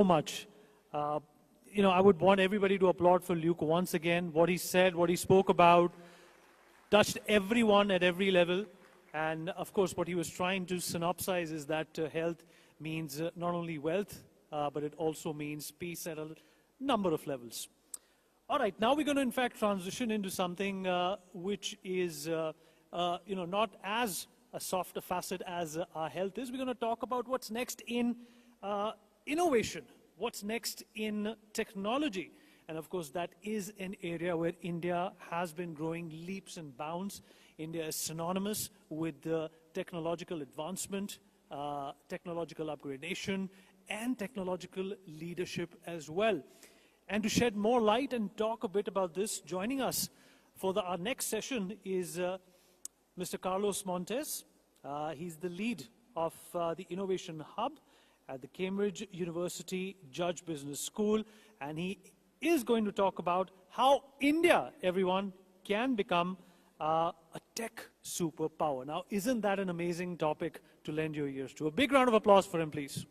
much. I would want everybody to applaud for Luke once again. What he said, what he spoke about, touched everyone at every level. And of course, what he was trying to synopsize is that health means not only wealth, but it also means peace at a number of levels. All right, now we're going to in fact transition into something which is not as a softer facet as our health is. We're going to talk about what's next in innovation, what's next in technology. And of course, that is an area where India has been growing leaps and bounds. India is synonymous with technological advancement, technological upgradation, and technological leadership as well. And to shed more light and talk a bit about this, joining us for our next session is Mr. CarlosMontes. He's the lead of the Innovation Hub at the Cambridge University Judge Business School, and he is going to talk about how India, everyone, can become a tech superpower. Now, isn't that an amazing topic to lend your ears to? A big round of applause for him, please.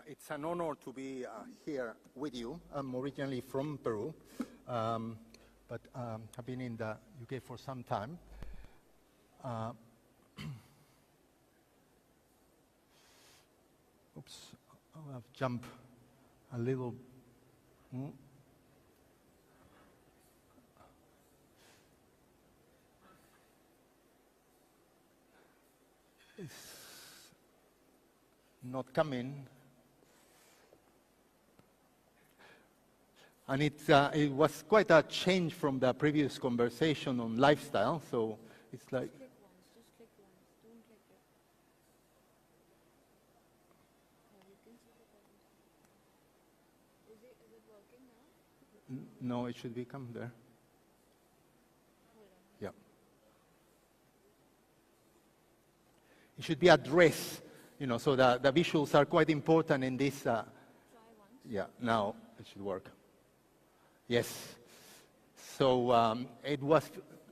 It's an honor to be here with you. I'm originally from Peru, but I've been in the UK for some time. Oops, I've jumped a little. It's not coming. And it was quite a change from the previous conversation on lifestyle, so it's like... Just click once, don't click it. You can see the button. Is it working now? No, it should be come there. Hold on. Yeah. It should be addressed, so the visuals are quite important in this. Try once. Yeah, now it should work. Yes. So it was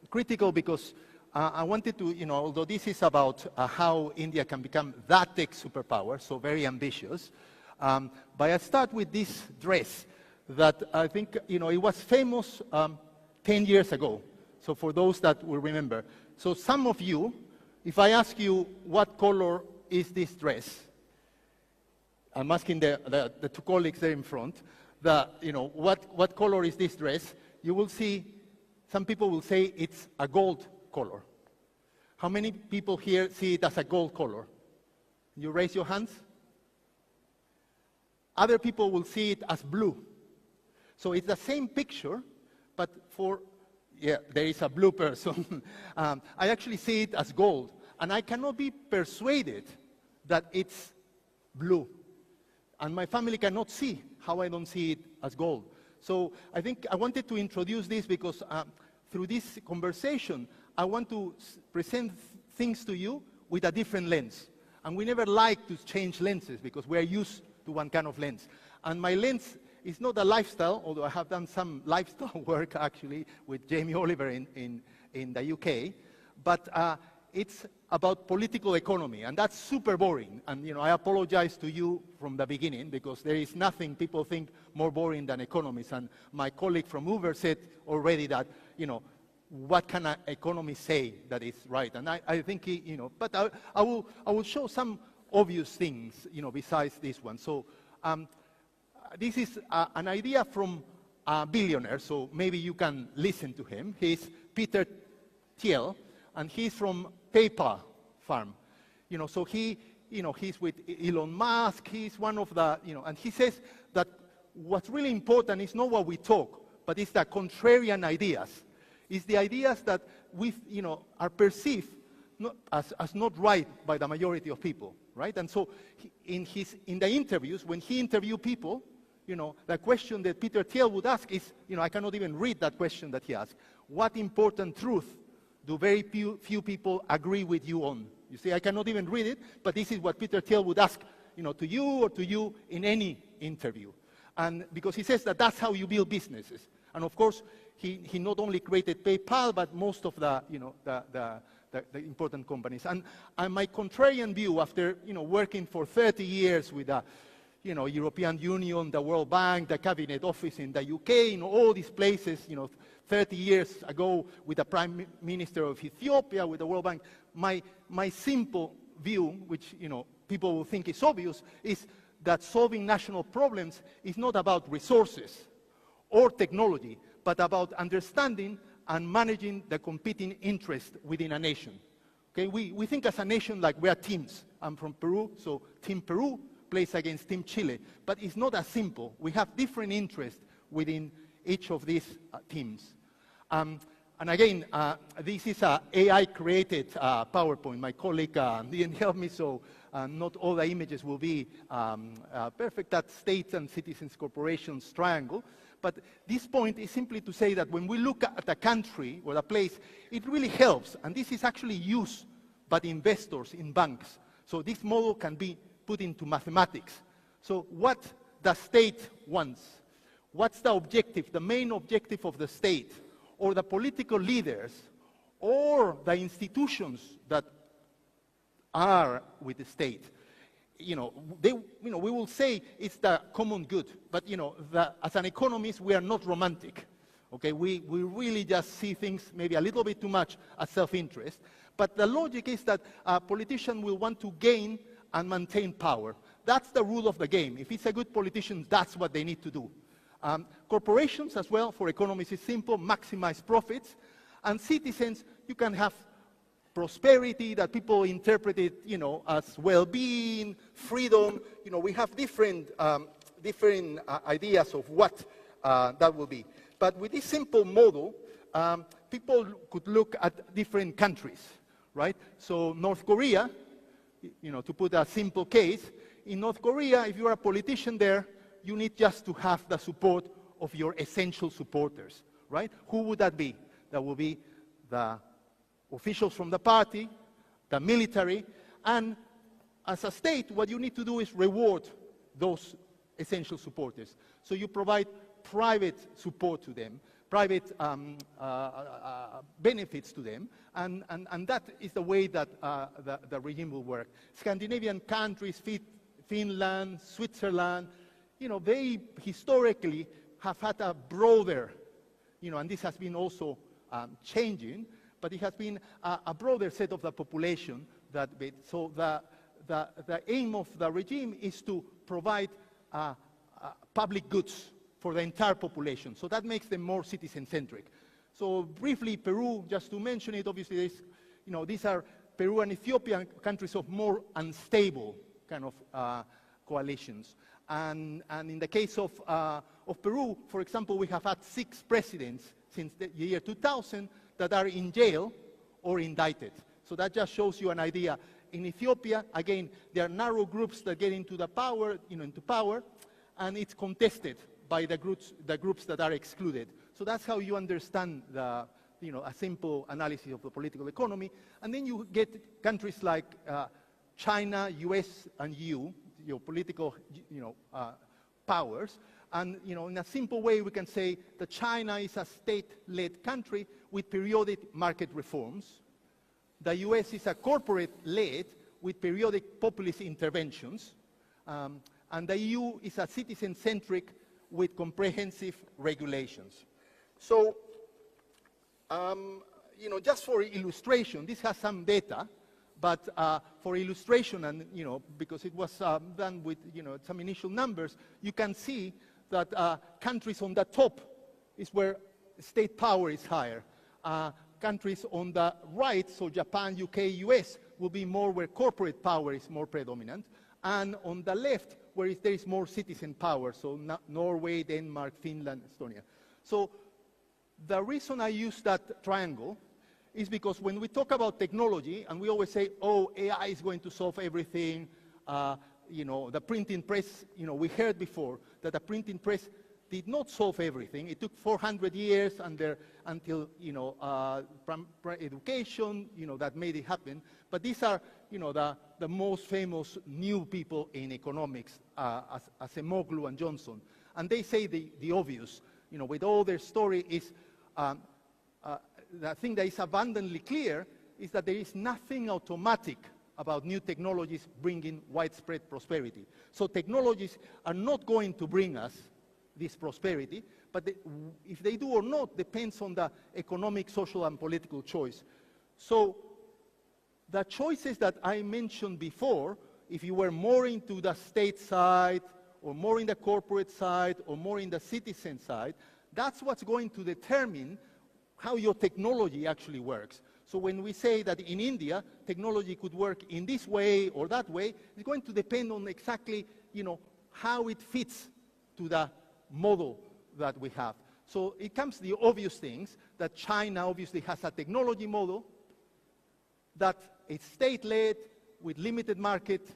critical because I wanted to, although this is about how India can become that tech superpower, so very ambitious, but I start with this dress that I think, it was famous 10 years ago. So for those that will remember. So some of you, if I ask you what color is this dress, I'm asking the two colleagues there in front, what color is this dress? You will see, some people will say it's a gold color. How many people here see it as a gold color? You raise your hands. Other people will see it as blue. So it's the same picture, but there is a blue person. I actually see it as gold, and I cannot be persuaded that it's blue. And my family cannot see how I don't see it as gold. So I think I wanted to introduce this because through this conversation, I want to present things to you with a different lens. And we never like to change lenses because we are used to one kind of lens. And my lens is not a lifestyle, although I have done some lifestyle work actually with Jamie Oliver in the UK, but it's about political economy, and that's super boring. And I apologize to you from the beginning because there is nothing people think more boring than economists. And my colleague from Uber said already that, what can an economist say that is right? And I think but I will show some obvious things, besides this one. So this is an idea from a billionaire, so maybe you can listen to him. He's Peter Thiel, and he's from PayPal farm. So he's with Elon Musk. He's one of the, and he says that what's really important is not what we talk, but it's the contrarian ideas. It's the ideas that we, are perceived not, as not right by the majority of people, right? And so in the interviews, when he interviewed people, the question that Peter Thiel would ask is, I cannot even read that question that he asked. What important truth do very few people agree with you on? You see, I cannot even read it, but this is what Peter Thiel would ask, to you or to you in any interview. And because he says that that's how you build businesses. And of course, he not only created PayPal, but most of the the important companies. And my contrarian view, after working for 30 years with the European Union, the World Bank, the Cabinet Office in the UK, all these places, 30 years ago with the Prime Minister of Ethiopia, with the World Bank, my simple view, which people will think is obvious, is that solving national problems is not about resources or technology, but about understanding and managing the competing interests within a nation. Okay, we think as a nation like we are teams. I'm from Peru, so Team Peru plays against Team Chile. But it's not as simple. We have different interests within each of these teams. And again, this is an AI-created PowerPoint. My colleague didn't help me, so not all the images will be perfect. That states and citizens corporations triangle. But this point is simply to say that when we look at a country or a place, it really helps. And this is actually used by the investors in banks. So this model can be put into mathematics. So what the state wants? What's the objective, the main objective of the state, or the political leaders, or the institutions that are with the state? We will say it's the common good, but as an economist, we are not romantic. Okay, we really just see things maybe a little bit too much as self-interest. But the logic is that a politician will want to gain and maintain power. That's the rule of the game. If it's a good politician, that's what they need to do. Corporations as well, for economists, is simple: maximize profits. And citizens, you can have prosperity that people interpret it, as well-being, freedom. We have different ideas of what that will be. But with this simple model, people could look at different countries, right? So North Korea, to put a simple case, in North Korea, if you are a politician there, you need just to have the support of your essential supporters, right? Who would that be? That will be the officials from the party, the military, and as a state, what you need to do is reward those essential supporters. So you provide private support to them, private benefits to them, and that is the way that the regime will work. Scandinavian countries, Finland, Switzerland, they historically have had a broader, and this has been also changing, but it has been a broader set of the population so the aim of the regime is to provide public goods for the entire population. So that makes them more citizen-centric. So briefly, Peru, just to mention it, obviously, these are Peru and Ethiopia, countries of more unstable kind of coalitions. And in the case of Peru, for example, we have had 6 presidents since the year 2000 that are in jail or indicted. So that just shows you an idea. In Ethiopia, again, there are narrow groups that get into the power, into power, and it's contested by the groups that are excluded. So that's how you understand a simple analysis of the political economy. And then you get countries like China, US, and EU, your political, powers. And, in a simple way, we can say that China is a state-led country with periodic market reforms. The US is a corporate-led with periodic populist interventions. And the EU is a citizen-centric with comprehensive regulations. So, just for illustration, this has some data, but for illustration, and because it was done with some initial numbers, you can see that countries on the top is where state power is higher. Countries on the right, so Japan, UK, US, will be more where corporate power is more predominant. And on the left, where there is more citizen power, so Norway, Denmark, Finland, Estonia. So the reason I use that triangle is because when we talk about technology, and we always say, oh, AI is going to solve everything, the printing press, we heard before that the printing press did not solve everything. It took 400 years until education, that made it happen. But these are, the most famous new people in economics, as Emoglu and Johnson. And they say the obvious, with all their story is, the thing that is abundantly clear is that there is nothing automatic about new technologies bringing widespread prosperity. So technologies are not going to bring us this prosperity, but if they do or not depends on the economic, social, and political choice. So the choices that I mentioned before, if you were more into the state side, or more in the corporate side, or more in the citizen side, that's what's going to determine how your technology actually works. So when we say that in India, technology could work in this way or that way, it's going to depend on exactly, how it fits to the model that we have. So it comes to the obvious things, that China obviously has a technology model that is state-led, with limited market,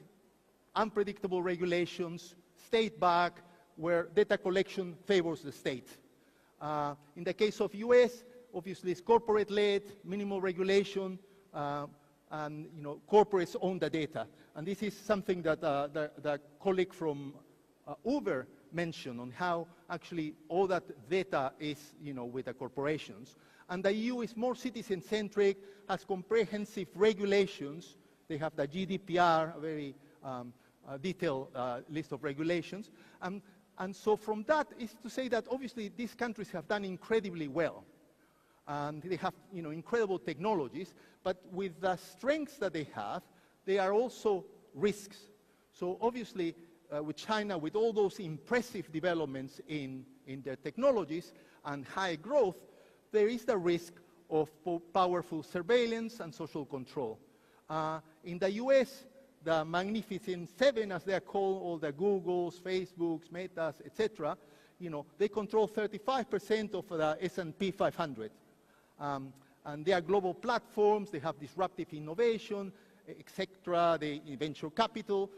unpredictable regulations, state-backed, where data collection favors the state. In the case of US, obviously it's corporate-led, minimal regulation, and corporates own the data. And this is something that the colleague from Uber mentioned on how actually all that data is with the corporations. And the EU is more citizen-centric, has comprehensive regulations. They have the GDPR, a very detailed list of regulations. And so from that is to say that obviously these countries have done incredibly well. And they have incredible technologies, but with the strengths that they have, there are also risks. So obviously with China, with all those impressive developments in their technologies and high growth, there is the risk of powerful surveillance and social control. In the US, the Magnificent Seven, as they are called, all the Googles, Facebooks, Metas, etc., they control 35% of the S&P 500. And they are global platforms, they have disruptive innovation, etc., they venture capital.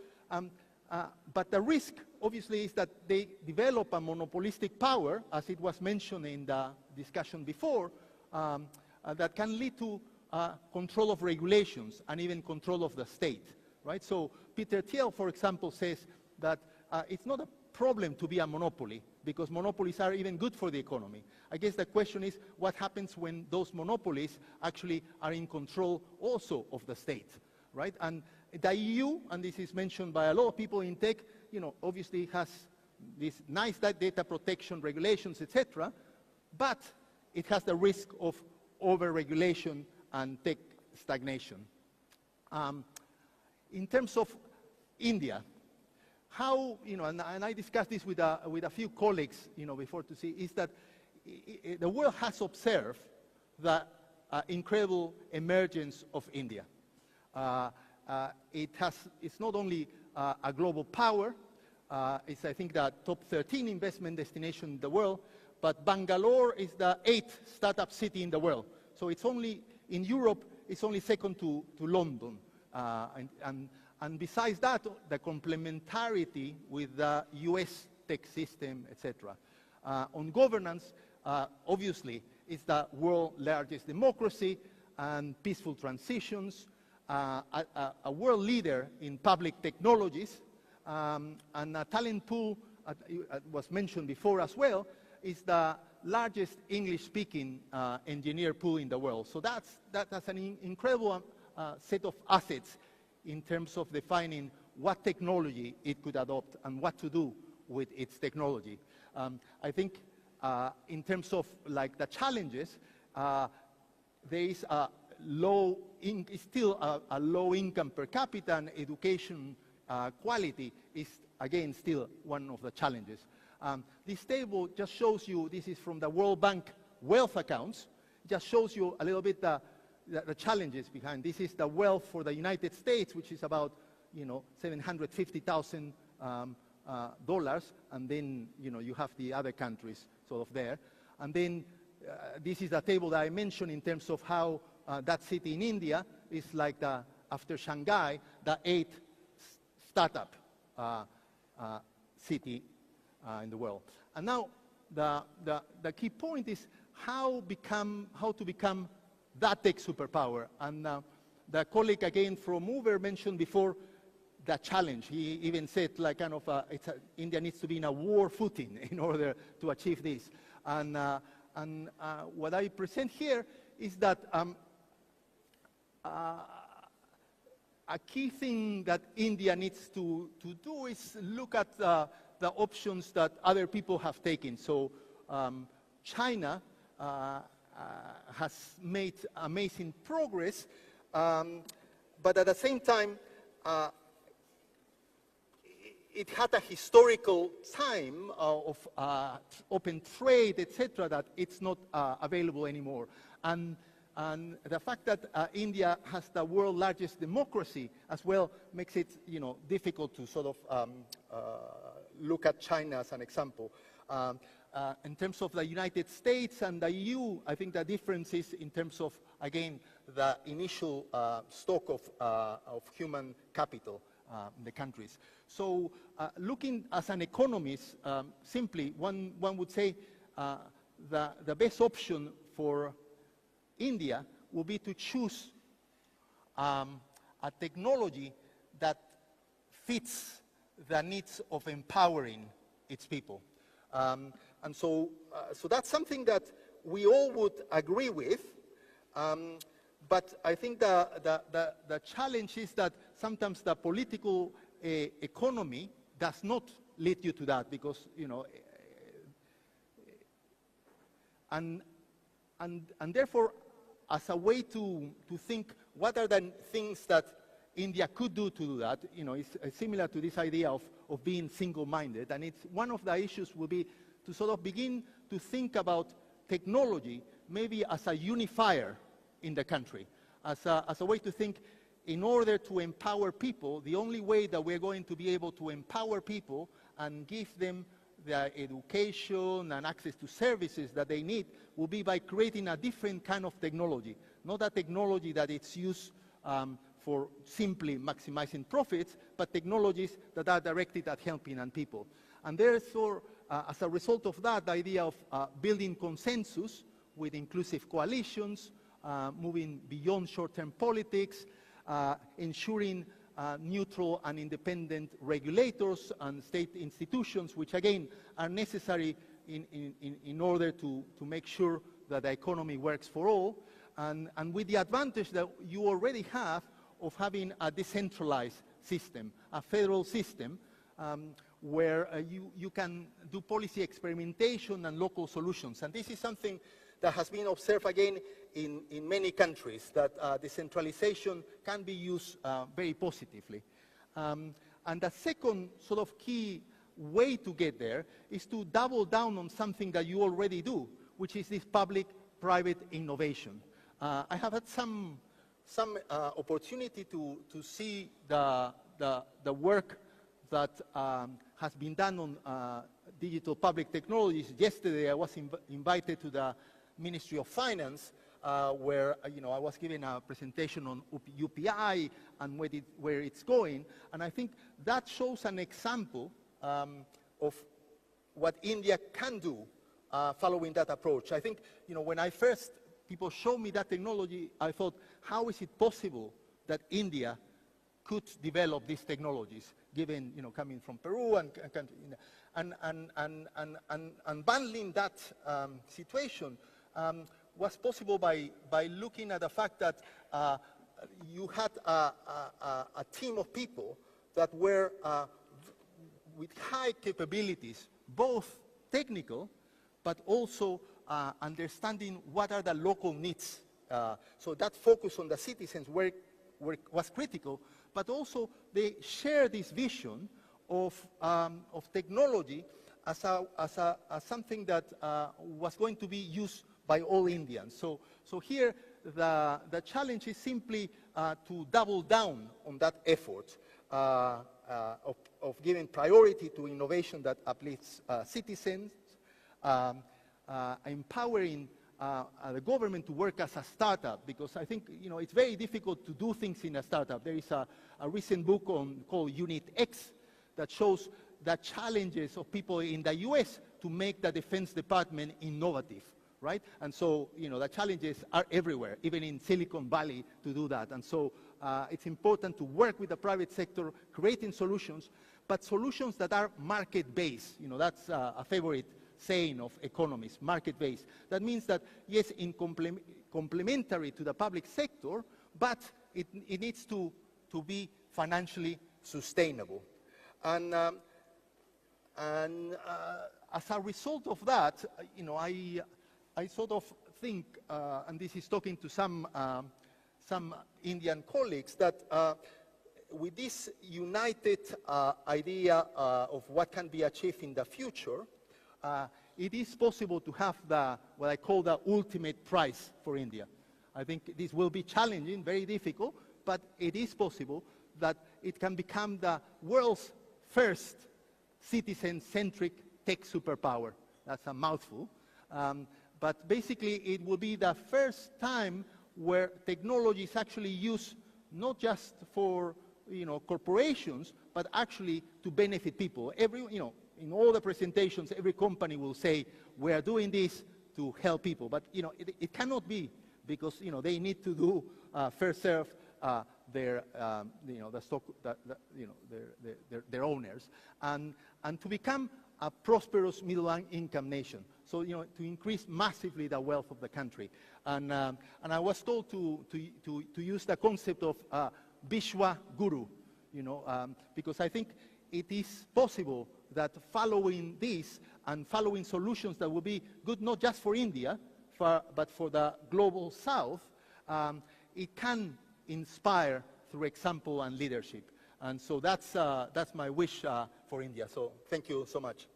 But the risk, obviously, is that they develop a monopolistic power, as it was mentioned in the discussion before, that can lead to control of regulations and even control of the state, right? So Peter Thiel, for example, says that it's not a problem to be a monopoly, because monopolies are even good for the economy. I guess the question is, what happens when those monopolies actually are in control also of the state, right? And the EU, and this is mentioned by a lot of people in tech, obviously has this nice data protection regulations, etc., but it has the risk of over-regulation and tech stagnation. In terms of India, how, and I discussed this with a few colleagues, before to see, is that the world has observed the incredible emergence of India. It's not only a global power, it's, I think, the top 13 investment destination in the world, but Bangalore is the 8th startup city in the world. So it's only, in Europe, it's only second to London. And besides that, the complementarity with the US tech system, etc. On governance, obviously, it's the world's largest democracy and peaceful transitions, a world leader in public technologies, and a talent pool, was mentioned before as well, is the largest English-speaking engineer pool in the world. So that's an incredible set of assets in terms of defining what technology it could adopt and what to do with its technology. I think in terms of the challenges, there is still a low income per capita, and education quality is, again, still one of the challenges. This table just shows you, this is from the World Bank wealth accounts, just shows you a little bit the challenges behind. This is the wealth for the United States, which is about, $750,000, and then, you have the other countries sort of there. And then this is a table that I mentioned in terms of how that city in India is like after Shanghai, the 8th startup city in the world. And now the key point is how to become that tech superpower. And the colleague again from Uber mentioned before the challenge. He even said India needs to be in a war footing in order to achieve this. And what I present here is that a key thing that India needs to do is look at the options that other people have taken. So China has made amazing progress, but at the same time, it had a historical time of open trade, etc., that it's not available anymore. And the fact that India has the world's largest democracy as well makes it, difficult to sort of look at China as an example. In terms of the United States and the EU, I think the difference is in terms of, again, the initial stock of human capital in the countries. So looking as an economist, simply, one would say the best option for India will be to choose a technology that fits the needs of empowering its people. And so that's something that we all would agree with, but I think the challenge is that sometimes the political economy does not lead you to that, because, and therefore, as a way to think what are the things that India could do to do that, it's similar to this idea of being single-minded, and it's one of the issues will be to sort of begin to think about technology maybe as a unifier in the country, as a way to think, in order to empower people, the only way that we're going to be able to empower people and give them the education and access to services that they need will be by creating a different kind of technology, not a technology that it's used for simply maximizing profits, but technologies that are directed at helping and people. And therefore, as a result of that, the idea of building consensus with inclusive coalitions, moving beyond short-term politics, ensuring neutral and independent regulators and state institutions, which again are necessary in order to make sure that the economy works for all, and with the advantage that you already have of having a decentralized system, a federal system, where you can do policy experimentation and local solutions. And this is something that has been observed again in many countries, that decentralization can be used very positively. And the second sort of key way to get there is to double down on something that you already do, which is this public-private innovation. I have had some opportunity to see the work that has been done on digital public technologies. Yesterday, I was invited to the Ministry of Finance, where I was giving a presentation on UPI and where it's going, and I think that shows an example of what India can do following that approach. I think when people showed me that technology, I thought, how is it possible that India could develop these technologies, given coming from Peru and bundling that situation was possible by looking at the fact that you had a team of people that were with high capabilities, both technical, but also understanding what are the local needs. So that focus on the citizens was critical, but also they share this vision of technology as something that was going to be used by all Indians. So here the challenge is simply to double down on that effort of giving priority to innovation that uplifts citizens, empowering the government to work as a startup, because I think it's very difficult to do things in a startup. There is a recent book called Unit X that shows the challenges of people in the US to make the Defense Department innovative, right? And so the challenges are everywhere, even in Silicon Valley, to do that. And so it's important to work with the private sector, creating solutions, but solutions that are market-based. That's a favorite saying of economists, market-based. That means that, yes, in complementary to the public sector, but it needs to be financially sustainable. And as a result of that, I sort of think, and this is talking to some Indian colleagues, that with this united idea of what can be achieved in the future, it is possible to have what I call the ultimate prize for India. I think this will be challenging, very difficult, but it is possible that it can become the world's first citizen-centric tech superpower. That's a mouthful. But basically, it will be the first time where technology is actually used not just for corporations, but actually to benefit people. In all the presentations, every company will say, we are doing this to help people. But it cannot be, because they need to do first serve their the stock, their owners, and to become a prosperous middle-income nation. So to increase massively the wealth of the country. And I was told to use the concept of Vishwa Guru, because I think it is possible that following this and following solutions that will be good not just for India, but for the global South, it can inspire through example and leadership. And so that's my wish for India. So thank you so much.